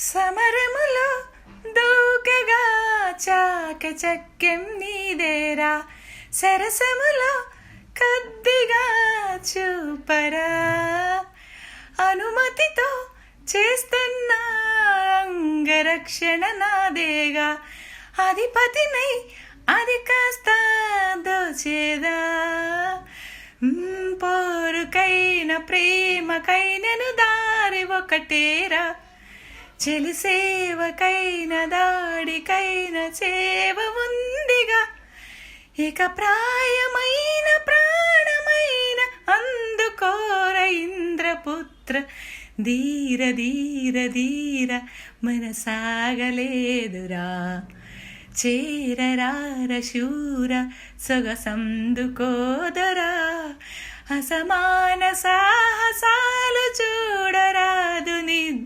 సమరములో దూకగా చాకచక్యం నీదేరా, సరసములో కొద్దిగా చూపరా, అనుమతితో చేస్తున్న అంగరక్షణ నాదేగా, అధిపతినై అది కాస్త దోచేదా, పోరుకైన ప్రేమకైనను దారి ఒకటేరా, చెలిసేవకైన దాడికైన చేవ ఉందిగా, ఇక ప్రాయమైన ప్రాణమైన అందుకోర ఇంద్రపుత్ర, ధీర ధీర ధీర మనసాగలేదురా, చేరరార శూర సొగసందుకోదరా, అసమాన సాహసాలు చూడరాదు నిద్ర